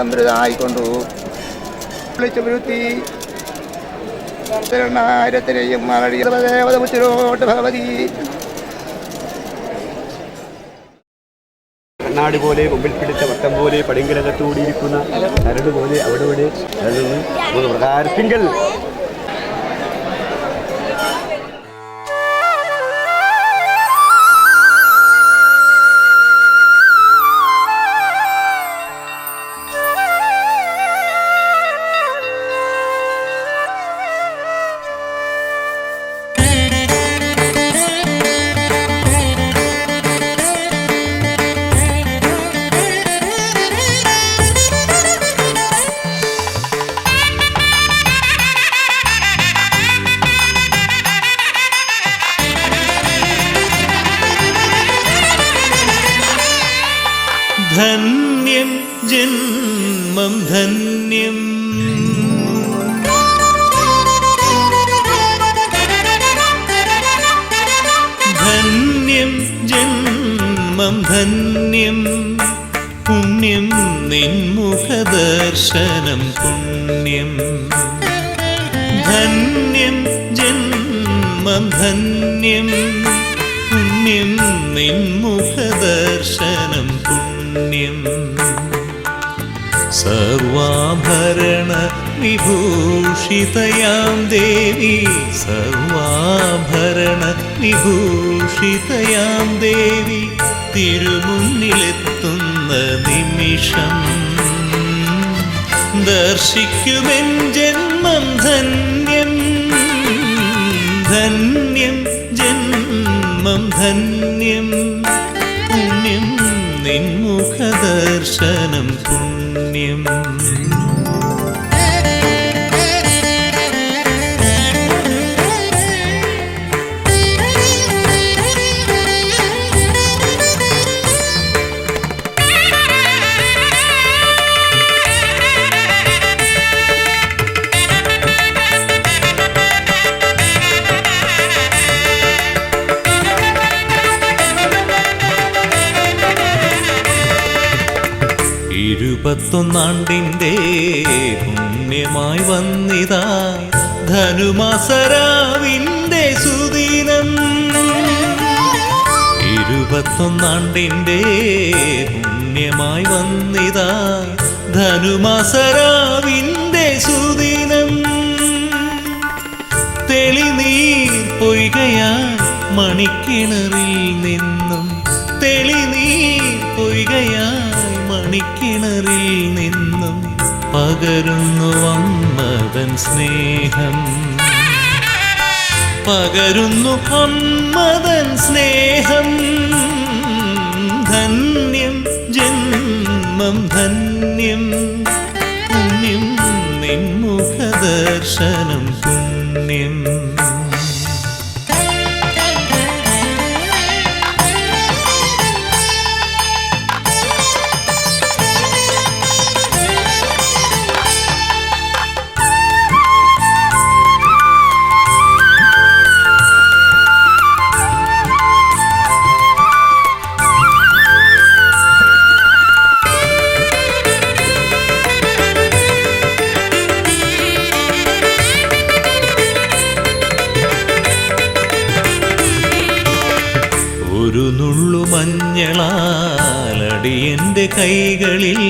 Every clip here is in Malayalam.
മൃതായിക്കൊണ്ടു വിളിച്ചു വരുത്തി ത്തിനെയും മലടിയോട്ട് ഭഗവതി കണ്ണാടി പോലെ മുമ്പിൽ പിടിച്ച വട്ടം പോലെ പടിങ്കലകത്തൂടിയിരിക്കുന്ന കരട് പോലെ അവിടെ ഇവിടെ പ്രകാരത്തിങ്കൽ ധന്യം ജന്മം ധന്യം ധന്യം ജന്മം ധന്യം പുണ്യം നിൻമുഖദർശനം പുണ്യം ധന്യം ജന്മം ധന്യം പുണ്യം നിൻമുഖദർശനം പുണ്യം സർവാഭരണ വിഭൂഷിതയാം ദേവി സർവാഭരണ വിഭൂഷിതയാം ദേവി തിരുമുന്നിലെത്തുന്ന നിമിഷം ദർശിക്കുമെൻ ജന്മം ധന്യം ധന്യം ജന്മം ധന്യം പുണ്യം നിൻമുഖദർശനം പുണ്യം ഇരുപത്തൊന്നാണ്ടിൻ്റെ പുണ്യമായി വന്നിതാ ധനുമാസരാവിൻ്റെ സുദിനം ഇരുപത്തൊന്നാണ്ടിൻ്റെ പുണ്യമായി വന്നിതാ ധനുമാസരാവിൻ്റെ സുദിനം തെളിനീർ പൊയ്കയാൽ മണിക്കിണറിൽ നിന്നും തെളിനീർ പൊയ്കയാൽ മണിക്കിണറിൽ നിന്നും പകരുന്നു അമ്മതൻ സ്നേഹം പകരുന്നു അമ്മതൻ സ്നേഹം ധന്യം ജന്മം ധന്യം പുണ്യം നിൻമുഖദർശനം പുണ്യം ഒരു നുള്ളു മഞ്ഞളാലടിയന്റെ കൈകളിൽ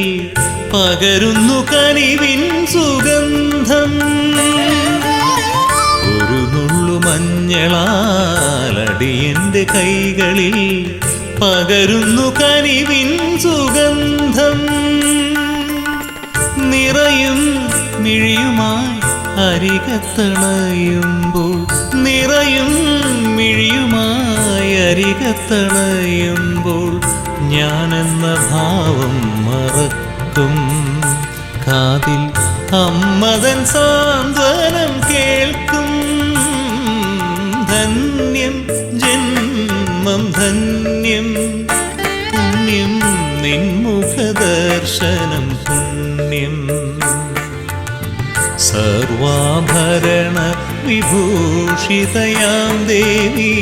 പകരുന്നു കനിവിൻ സുഗന്ധം ഒരു നുള്ളു മഞ്ഞളാലടിയന്റെ കൈകളിൽ പകരുന്നു കനിവിൻ സുഗന്ധം നിറയും മിഴിയുമായി അരികത്തണയുമ്പോൾ നിറയും മിഴിയുമായി അരികത്തണയുമ്പോൾ ഞാനെന്ന ഭാവം മറക്കും കാതിൽ അമ്മതൻ സാന്ത്വനം കേൾക്കും. ധന്യം ജന്മം ധന്യം, പുണ്യം നിൻമുഖദർശനം പുണ്യം. സർവാഭരണ വിഭൂഷിതയാം ദേവി,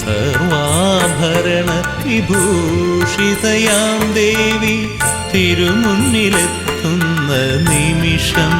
സർവാഭരണ വിഭൂഷിതയാം ദേവി, തിരുമുന്നിലെത്തുന്ന നിമിഷം.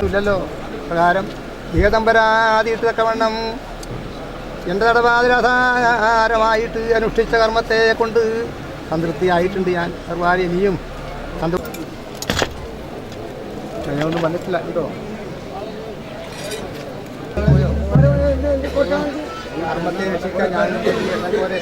ഇല്ലല്ലോ പ്രകാരം ഏകദമ്പരാതിയിട്ട് തക്കവണ്ണം എൻ്റെ തടവാതിരാധാരമായിട്ട് അനുഷ്ഠിച്ച കർമ്മത്തെ കൊണ്ട് സംതൃപ്തിയായിട്ടുണ്ട് ഞാൻ. സർവാരി നീയും ഒന്നും വന്നിട്ടില്ല കേട്ടോ. കർമ്മത്തെ രക്ഷിക്കാൻ ഞാൻ പോലെ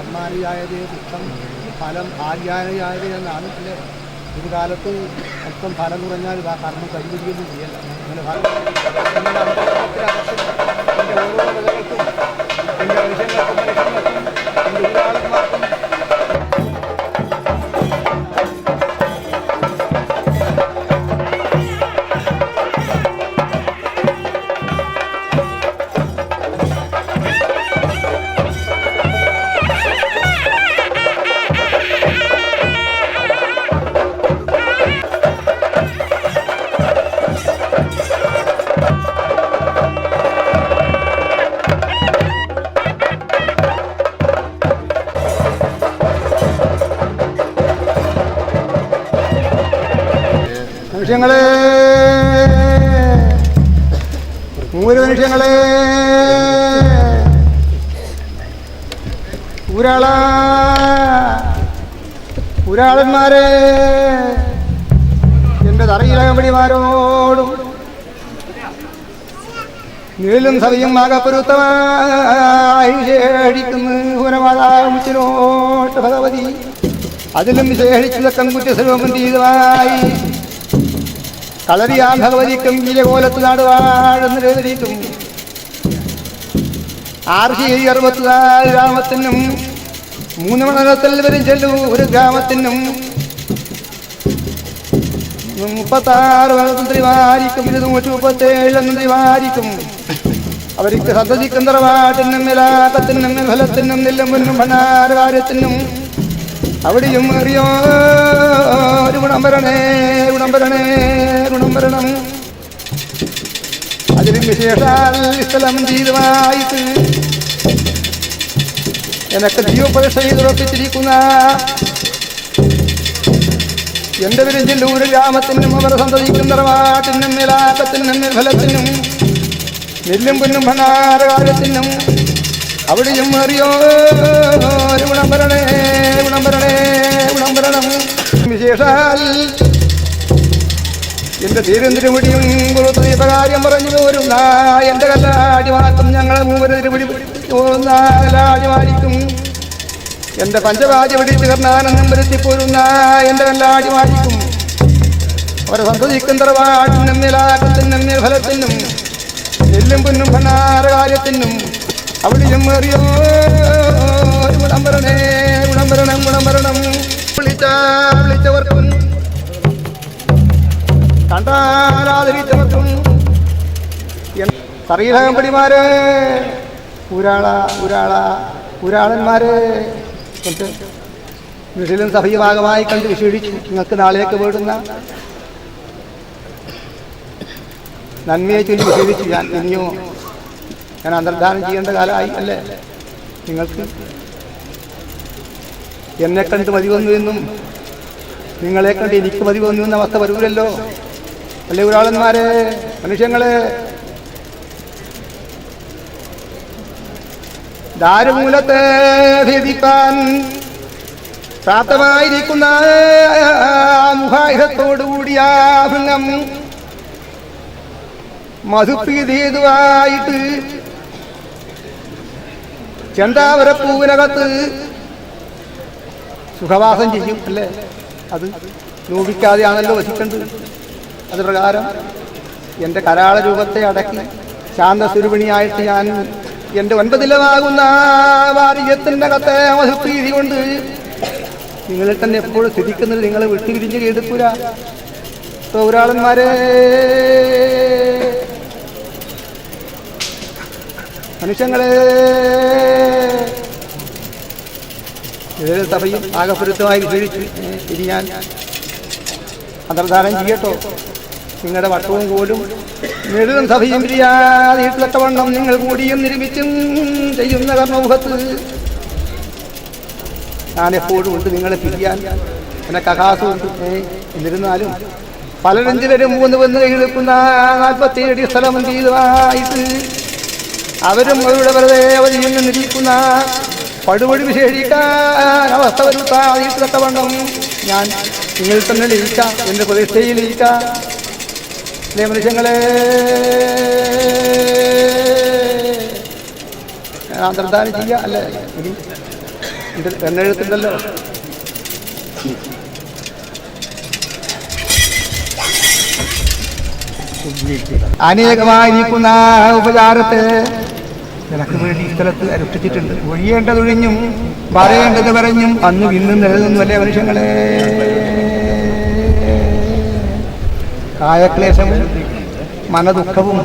ആത്മാനിയായത് ദുഃഖം ഫലം ഭാഗ്യാനിയായത് എന്നാണ്. അല്ലേ, ഒരു കാലത്ത് മൊത്തം ഫലം കുറഞ്ഞാൽ ആ കർമ്മം കൈവരിയൊന്നും ചെയ്യല്ല. അങ്ങനെ ഫലം എൻ്റെ ഓരോ കഥകൾക്കും എൻ്റെ മനുഷ്യങ്ങൾക്കും എൻ്റെ ഉദാഹരണമാർക്കും മനുഷ്യങ്ങളെ, മൂന്ന് മനുഷ്യങ്ങളെ, ഊരാളന്മാരെ, എൻ്റെ തറയിലകമ്പടിമാരോടും നീളും സഭയും ആകപ്പൊരുത്തമായി വിശേഷിക്കുന്നു ഹുനമാതാമുച്ചിനോട്ട് ഭഗവതി. അതിലും വിശേഷിച്ചുള്ള കങ്കുറ്റ സർവമന്തിയുമായി കളറിയാൻ ഭഗവതിക്കും വിലകോലത്ത് നാടുവാഴുന്ന രേവതിക്കും 664 ഗ്രാമത്തിനും 3 മണ്ഡലത്തിൽ വരും ചെല്ലും ഒരു ഗ്രാമത്തിനും 36 മന്ത്രിമാരിക്കും 237 മന്ത്രിമാരിക്കും അവർക്ക് സന്തതിക്കും തറവാട്ടിനും മേലാക്കത്തിനും ഫലത്തിനും നെല്ലും ഭണ്ണാരകാര്യത്തിനും അവിടെയും അറിയോ ഒരു ഗുണം വരണേ, ഗുണം വരണേ, ഗുണം വരണം. അതിലും വിശേഷാൽ സ്ഥലം ജീവിതമായിട്ട് എനക്ക് ജീവപരീക്ഷ ചെയ്തുറപ്പിച്ചിരിക്കുന്ന എൻ്റെ വിരിഞ്ചില്ലൂര് ഗ്രാമത്തിനും അവർ സന്തതിക്കും തറവാട്ടിനും മേലാക്കത്തിനും ഫലത്തിനും നെല്ലും പൊന്നും ഭണ്ണാരകാര്യത്തിനും അവിടെയും അറിയോ ഒരു ഗുണം വരണേ, ഗുണം വരണേ, ഗുണം വരണം. വിശേഷാൽ എൻ്റെ തിരുവനന്തപുരം പുറത്ത് കാര്യം പറഞ്ഞു പോരുന്ന എൻ്റെ കല്ലാടി മാത്രം ഞങ്ങളെ മൂവര് തിരുപിടി പോകുന്ന കല്ലാടി മാരിക്കും എൻ്റെ പഞ്ചവാദ്യ പിടിച്ച് കർണാനന്ദം വരുത്തി പോരുന്ന എൻ്റെ കല്ലാടി മാരിക്കും അവരെ സന്തതിക്കും തറവാട്ടിനും മേലാക്കത്തിനും ഫലത്തിനും നെല്ലും പൊന്നും ഭണ്ണാരകാര്യത്തിനും അവിടെയും അറിയോ ഗുണം വരണേ, ഗുണം വരണം, ഗുണം വരണം. വിളിച്ചവർക്കും കണ്ടാലാദരിച്ചവർക്കും സറീലകമ്പടിമാരെ, ഊരാളന്മാരെ വീട്ടിലും സഭയുഭാഗമായി കണ്ട് വിശേഷിച്ചു. നിങ്ങൾക്ക് നാളേക്ക് വേടുന്ന നന്മയെ ചൊല്ലി വിശേഷിച്ചു. ഞാൻ അന്തർധാനം ചെയ്യേണ്ട കാലമായി അല്ലേ? നിങ്ങൾക്ക് എന്നെ കണ്ട് മതി വന്നു എന്നും നിങ്ങളെ കണ്ട് എനിക്ക് മതി വന്നു എന്ന അവസ്ഥ വരൂലല്ലോ. അല്ലേ ഊരാളന്മാരെ, മനുഷ്യങ്ങളെ, ദാരുമൂലത്തെ ഭേദിപ്പാൻ പ്രാപ്തമായിരിക്കുന്ന മുഖായുധത്തോടുകൂടിയ ഭൃംഗം മധുപ്രീതേതുവായിട്ട് ചെണ്ടാവരപ്പൂവിനകത്ത് സുഖവാസം ചെയ്യും അല്ലേ? അത് നോവിക്കാതെയാണല്ലോ വസിക്കേണ്ടത്. അത് പ്രകാരം എൻ്റെ കരാള രൂപത്തെ അടക്കി ശാന്തസ്വരൂപിണിയായിട്ട് ഞാൻ എൻ്റെ 9 ഇലമാകുന്ന വാരിയത്തിൻ്റെ അകത്തെ മധുപ്രീതി കൊണ്ട് നിങ്ങളിൽ തന്നെ എപ്പോഴും സ്ഥിതിക്കുന്നത് നിങ്ങളെ വിട്ടുപിരിഞ്ഞ് കേടുക്കൂല. ഊരാളന്മാരെ, മനുഷ്യങ്ങളെ, ഏത് സഭയും ആകപ്പൊരുത്തമായി വിശേഷിച്ചു. ഇനി ഞാൻ അന്തർധാനം ചെയ്യട്ടോ. നിങ്ങളുടെ വട്ടവും കോലും നെടുതും സഭയും പിരിയാതെട്ടവണ്ണം നിങ്ങൾ കൂടിയും നിർമ്മിച്ചും ചെയ്യുന്ന കർമ്മമുഖത്ത് ഞാൻ എപ്പോഴും ഉണ്ട് നിങ്ങളെ പിരിയാൻ. എനക്ക് അകാശമുണ്ട്. എന്നിരുന്നാലും പലരഞ്ചിലരും വന്ന് കൈയെടുക്കുന്ന 47 സ്ഥലം ചെയ്തതായിട്ട് അവരും അവരുടെ വെറുതെ അവധിയിൽ നിന്നിരിക്കുന്ന പടുപടി വിശേഷിക്കാൻ അവസ്ഥ വരുത്താതെട്ടവണ്ണം ഞാൻ നിങ്ങൾ തന്നെ ഇരിക്കാം, എൻ്റെ പ്രതീക്ഷയിലിരിക്കാം. അല്ലേ മനുഷ്യങ്ങളെ, അന്തർധാനം ചെയ്യുക അല്ലേ? ഇത് എന്നെഴുത്തുണ്ടല്ലോ. അനേകമായിരിക്കുന്ന ഉപചാരത്തെ നിനക്ക് വേണ്ടി ഈ സ്ഥലത്ത് അനുഷ്ഠിച്ചിട്ടുണ്ട്. ഒഴിയേണ്ടതൊഴിഞ്ഞും പറയേണ്ടത് പറഞ്ഞും അന്നും ഇന്നും നിലനിന്നല്ലേ മനുഷ്യങ്ങളെ. കായക്ലേശവും മനദുഃഖവും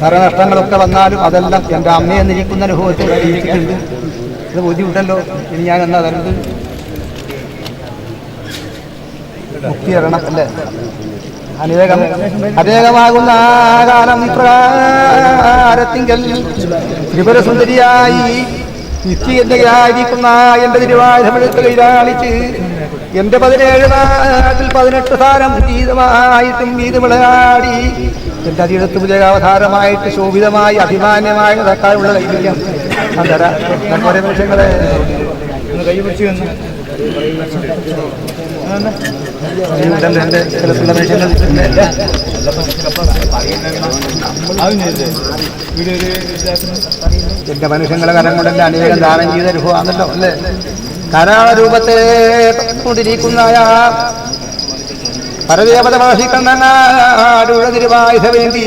ധനനഷ്ടങ്ങളൊക്കെ വന്നാലും അതെല്ലാം എൻ്റെ അമ്മയെ നിരിക്കുന്ന അനുഭവത്തെ അറിയിച്ചിട്ടുണ്ട്. ഇത് ബുദ്ധിമുട്ടല്ലോ. ഇനി ഞാൻ എന്നാ തരുന്നത് മുക്തി തരണം അല്ലേ. അനേകമാകുന്ന കാലം പ്രകാരത്തിങ്കൽ ത്രിപുരസുന്ദരിയായി നിത്യയായിരിക്കുന്ന എൻ്റെ തിരുവായൂരമെടുത്ത് കൈരാളിച്ച് എൻ്റെ 17 നാട്ടിൽ 18 സ്ഥാനം ഗീതമായിട്ടും ഗീത വിളയാടി എൻ്റെ അതിടത്ത് പുജകാവതാരമായിട്ട് ശോഭിതമായി അഭിമാന്യമായ തക്കാലുള്ള കൈവല്യം അന്തര ഓരോ നിമിഷങ്ങളെ കൈപിടിച്ചു വന്നു. എൻ്റെ ചിലത്തുള്ള നിമിഷങ്ങൾ എൻ്റെ മനുഷ്യങ്ങളെ കരം കൊണ്ടെല്ലാം അനേകം ദാനം ചെയ്ത അനുഭവമാണല്ലോ അല്ലേ. കരാളരൂപത്തെ കൊണ്ടിരിക്കുന്ന പരദേവത ഭാഷിക്കണ്ണനാടുള്ള തിരുവായുധ വേണ്ടി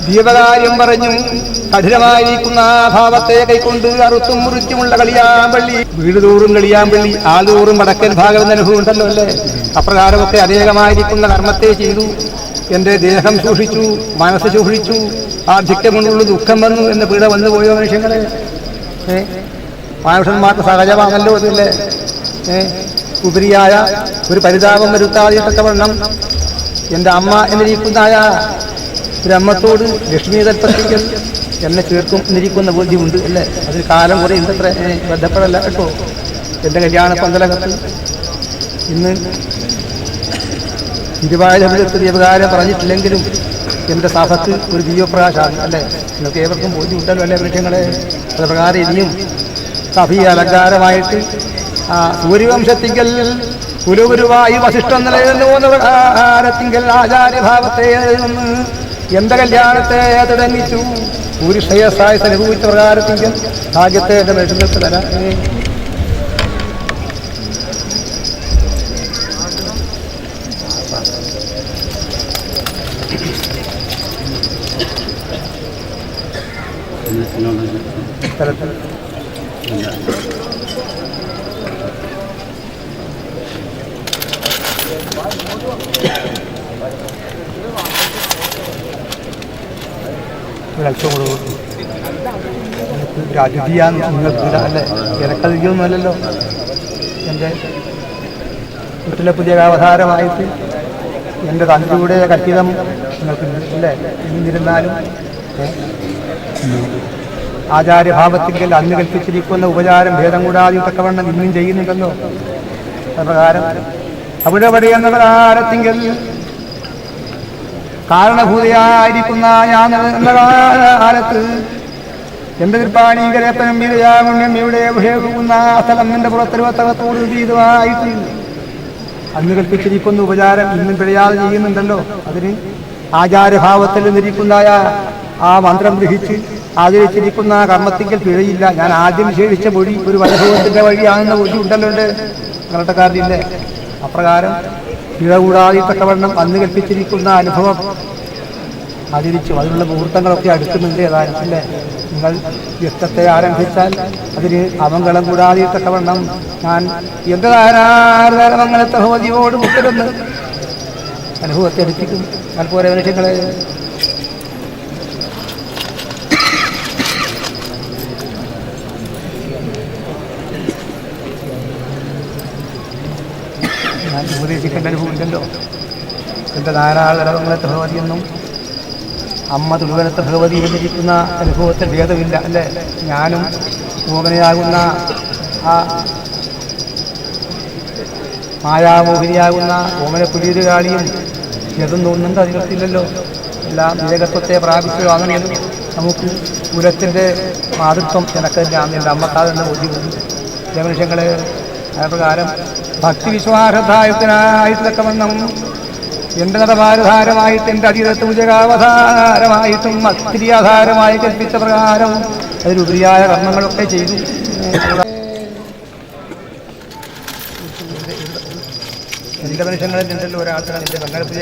ദീപകാര്യം പറഞ്ഞും കഠിനമായിരിക്കുന്ന ഭാവത്തെ കൈക്കൊണ്ട് അറുത്തും മുറിച്ചുമുള്ള കളിയാമ്പള്ളി വീട് തോറും കളിയാമ്പള്ളി ആൾതോറും വടക്കൻ ഭാഗം എന്ന അനുഭവം ഉണ്ടല്ലോ അല്ലേ. അപ്രകാരമൊക്കെ അനേകമായിരിക്കുന്ന കർമ്മത്തെ ചെയ്തു. എൻ്റെ ദേഹം സൂക്ഷിച്ചു, മനസ്സ് സൂക്ഷിച്ചു, ആർദ്ധിക്യം കൊണ്ടുള്ള ദുഃഖം വന്നു എന്ന് പീഡ വന്നു പോയോ മനുഷ്യങ്ങളെ. മനുഷ്യന്മാർക്ക് സഹജമാണല്ലോ അതല്ലേ. ഉപരിയായ ഒരു പരിതാപം വരുത്താതിട്ടവണ്ണം എൻ്റെ അമ്മ എന്നിരിക്കുന്നതായ ബ്രഹ്മത്തോട് ലക്ഷ്മി തൽപ്പത്തിക്കൽ എന്നെ ചേർക്കും എന്നിരിക്കുന്ന ബോധ്യമുണ്ട് അല്ലേ. അതിന് കാലം കുറേ ഇന്നത്ര ബന്ധപ്പെടല്ല കേട്ടോ. എൻ്റെ കല്യാണ പന്തലകത്ത് ഇന്ന് ഇരുവായൂരമ്പലത്ത് ദീപകാരം പറഞ്ഞിട്ടില്ലെങ്കിലും എൻ്റെ സഭക്ക് ഒരു ദീപപ്രകാശമാണ് അല്ലേ. നിങ്ങൾക്ക് ഏവർക്കും ബോധ്യമുണ്ടല്ലോ അല്ലേ വൃക്ഷങ്ങളെ. അത് പ്രകാരം ഇനിയും സഭീയ അലങ്കാരമായിട്ട് സൂര്യവംശത്തിങ്കൽ കുലുകുരുവായി വസിഷ്ഠം നിലനിന്നുവെന്ന പ്രകാരത്തിങ്കൽ ആചാര്യഭാവത്തെ നിന്ന് എൻ്റെ കല്യാണത്തെ തുടങ്ങിച്ചു. ഒരു ശ്രേയസ്സായ അനുഭവിച്ച പ്രകാരത്തിങ്കൽ ഭാഗ്യത്തെ എൻ്റെ മനുഷ്യർക്ക് തരാം. സ്ഥലത്ത് ഒരൽപ്പം കൂടെ ഒരു അതിഥിയാന്ന് നിങ്ങൾക്ക് അല്ലേ. എനക്കതിഥിയൊന്നുമല്ലല്ലോ. എൻ്റെ വീട്ടിലെ പുതിയ അവതാരമായിട്ട് എൻ്റെ തന്ത്രിയുടെ കല്പിതം നിങ്ങൾക്കുണ്ട് അല്ലേ. എന്നിരുന്നാലും ആചാര്യഭാവത്തിങ്കിൽ അന്ന് കൽപ്പിച്ചിരിക്കുന്ന ഉപചാരം ഭേദം കൂടാതെ തക്കവണ്ണം ഇന്നും ചെയ്യുന്നുണ്ടല്ലോ. പ്രകാരം അവിടെ എന്ന പ്രകാരത്തിങ്കിൽ കാരണഭൂതയായിരിക്കുന്ന ഞാൻ എന്ന കാലത്ത് എൻ്റെ തൃപ്പാണീകരപ്പനും വീരയാകുണ്യം ഇവിടെ അഭിഷേകിക്കുന്ന സ്ഥലം എൻ്റെ പുറത്തിരുവത്തകത്തോട് വീതമായിട്ട് അന്ന് കൽപ്പിച്ചിരിക്കുന്ന ഉപചാരം ഇന്നും പിഴയാതെ ചെയ്യുന്നുണ്ടല്ലോ. അതിന് ആചാരഭാവത്തിൽ നിന്നിരിക്കുന്നതായ ആ മന്ത്രം ഗ്രഹിച്ച് ആചരിച്ചിരിക്കുന്ന കർമ്മത്തിങ്കിൽ പിഴയില്ല. ഞാൻ ആദ്യം നിഷേധിച്ച മൊഴി ഒരു വൈഭവത്തിൻ്റെ വഴിയാണെന്ന മൊഴി ഉണ്ടല്ലോ കർണട്ടക്കാരനില്ലേ. അപ്രകാരം പിഴ കൂടാതെ തക്കവണ്ണം അന്ന് കൽപ്പിച്ചിരിക്കുന്ന അനുഭവം ആചരിച്ചു. അതിനുള്ള മുഹൂർത്തങ്ങളൊക്കെ അടുക്കുന്നുണ്ട്. ഏതായാലും അല്ലേ. നിങ്ങൾ യുദ്ധത്തെ ആരംഭിച്ചാൽ അതിന് അമംഗളം കൂടാതെ തക്കവണ്ണം ഞാൻ എൻ്റെ ധാരാമംഗലത്തെ ഭഗവതിയോട് മുട്ടരുന്ന് അനുഭവത്തെ അടുപ്പിക്കും. അതുപോലെ മനുഷ്യങ്ങളെ ഞാൻ ഉപദേശിക്കേണ്ട അനുഭവമില്ലല്ലോ. എൻ്റെ ധാരാളങ്ങളത്തെ ഭഗവതിയെന്നും അമ്മ തുളുവനത്തെ ഭഗവതി എന്നിരിക്കുന്ന അനുഭവത്തിൽ ഭേദമില്ല അല്ലേ. ഞാനും മോഹനയാകുന്ന ആ മായാമോഹിനിയാകുന്ന ഓമനപ്പുലിയുകാളിയും ഭേദം തോന്നുന്നുണ്ട്. അതിനൊത്തില്ലല്ലോ. എല്ലാം വിവേകത്വത്തെ പ്രാപിച്ചതാണെങ്കിലും നമുക്ക് കുലത്തിൻ്റെ മാതൃത്വം എനക്കെല്ലാം എൻ്റെ അമ്മക്കാതെന്ന് ബോധ്യമുണ്ട്. മനുഷ്യങ്ങളെ പ്രകാരം ഭക്തിവിശ്വാസധായത്തിനായിട്ടൊക്കെ വണ്ണം എൻ്റെ നടപാരധാരമായിട്ട് എൻ്റെ അതീതത്ത് പൂജകാവധാരമായിട്ടും അക്തിരിയാധാരമായി കൽപ്പിച്ച പ്രകാരം അതിലുപരിയായ കർമ്മങ്ങളൊക്കെ ചെയ്തു. എന്റെ മനുഷ്യങ്ങളിൽ നിന്നല്ലോ ഒരാൾക്കാണ് എന്റെ മംഗള പൂജ